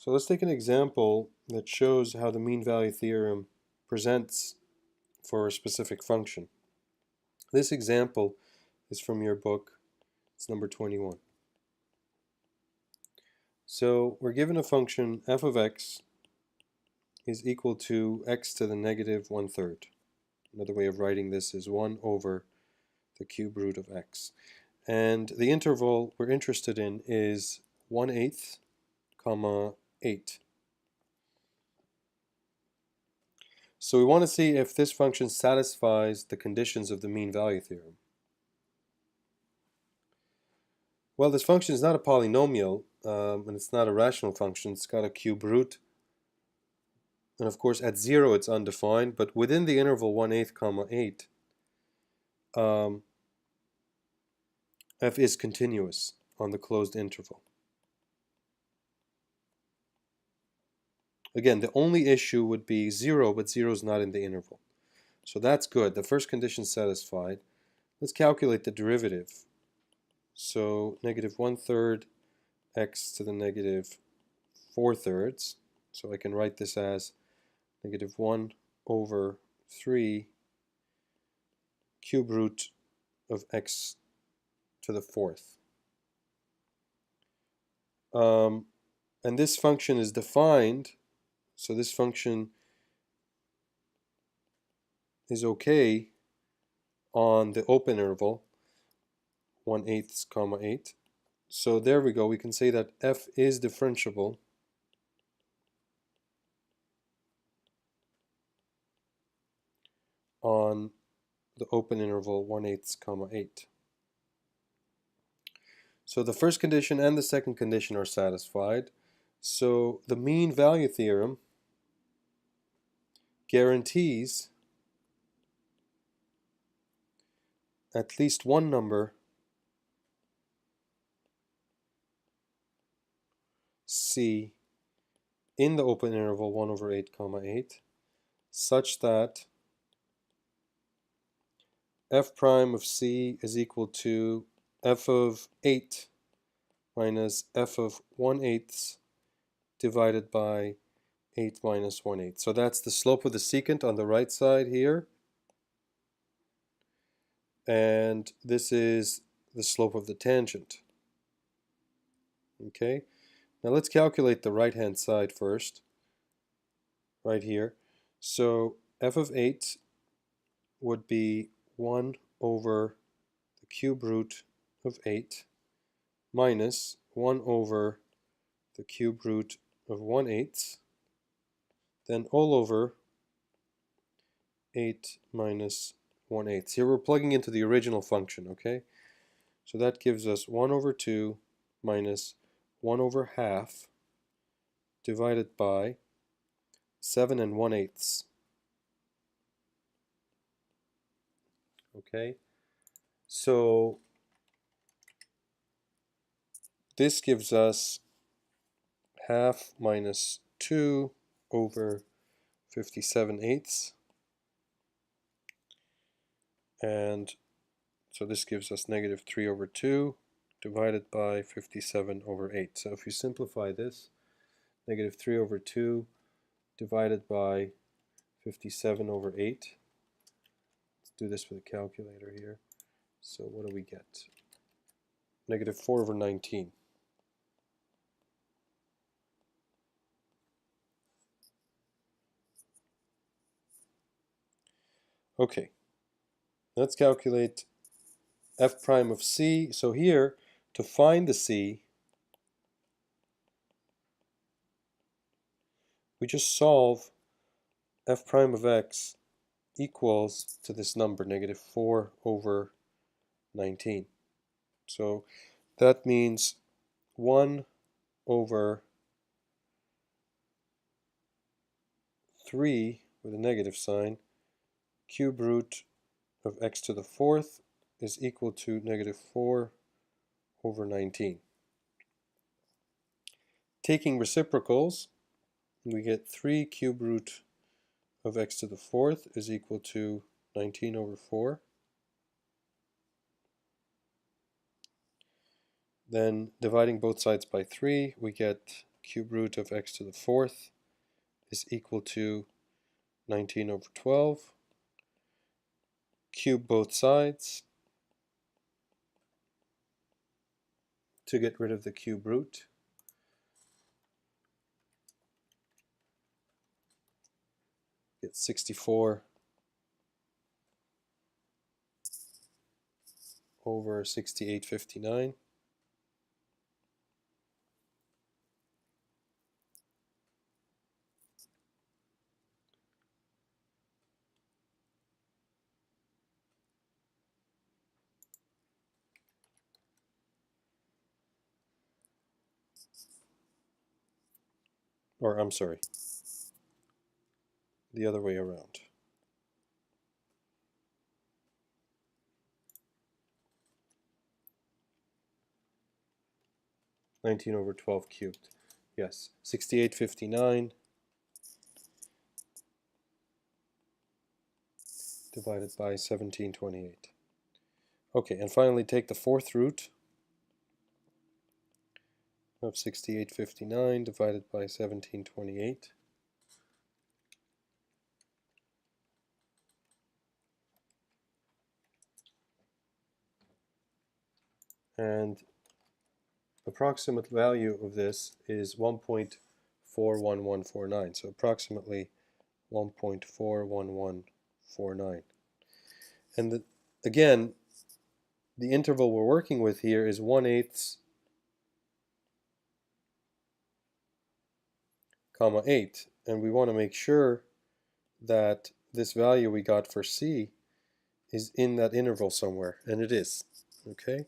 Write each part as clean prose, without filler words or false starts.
So let's take an example that shows how the mean value theorem presents for a specific function. This example is from your book. It's number 21. So we're given a function f of x is equal to x to the negative 1/3. Another way of writing this is 1 over the cube root of x. And the interval we're interested in is 1/8, comma 8. So we want to see if this function satisfies the conditions of the mean value theorem. Well, this function is not a polynomial, and it's not a rational function. It's got a cube root. And of course, at 0, it's undefined. But within the interval 1/8, comma 8, f is continuous on the closed interval. Again, the only issue would be 0, but 0 is not in the interval. So that's good. The first condition satisfied. Let's calculate the derivative. So negative 1/3 x to the negative 4/3. So I can write this as negative 1 over 3 cube root of x to the 4th. And this function is defined, so this function is okay on the open interval 1/8, comma 8. So there we go. We can say that f is differentiable on the open interval 1/8, comma 8. So the first condition and the second condition are satisfied. So the mean value theorem guarantees at least one number c in the open interval 1 over 8, comma 8, such that f prime of c is equal to f of 8 minus f of 1/8 divided by 8 minus 1/8. So that's the slope of the secant on the right side here. And this is the slope of the tangent. Okay, now let's calculate the right hand side first, right here. So f of 8 would be 1 over the cube root of 8 minus 1 over the cube root of 1/8, then all over 8 minus 1/8. Here we're plugging into the original function, okay? So that gives us 1 over 2 minus 1 over half divided by 7 1/8. Okay? So this gives us half minus 2 over 57/8. And so this gives us negative 3 over 2 divided by 57 over 8. So if you simplify this, negative 3 over 2 divided by 57 over 8. Let's do this with a calculator here. So what do we get? Negative 4 over 19. Okay, let's calculate f prime of c. So here, to find the c, we just solve f prime of x equals to this number, negative 4 over 19. So that means 1 over 3 with a negative sign, cube root of x to the 4th is equal to negative 4 over 19. Taking reciprocals, we get 3 cube root of x to the 4th is equal to 19 over 4. Then dividing both sides by 3, we get cube root of x to the fourth is equal to 19 over 12. Cube both sides to get rid of the cube root. Get 64 over 6859. Or I'm sorry, the other way around. 19 over 12 cubed. Yes, 6859 divided by 1728. Okay, and finally take the fourth root of 6859 divided by 1728. And approximate value of this is 1.41149, so approximately 1.41149. And again, the interval we're working with here is 1/8, comma 8, and we want to make sure that this value we got for C is in that interval somewhere, and it is. Okay,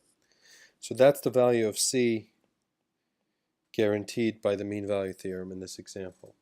so that's the value of C guaranteed by the mean value theorem in this example.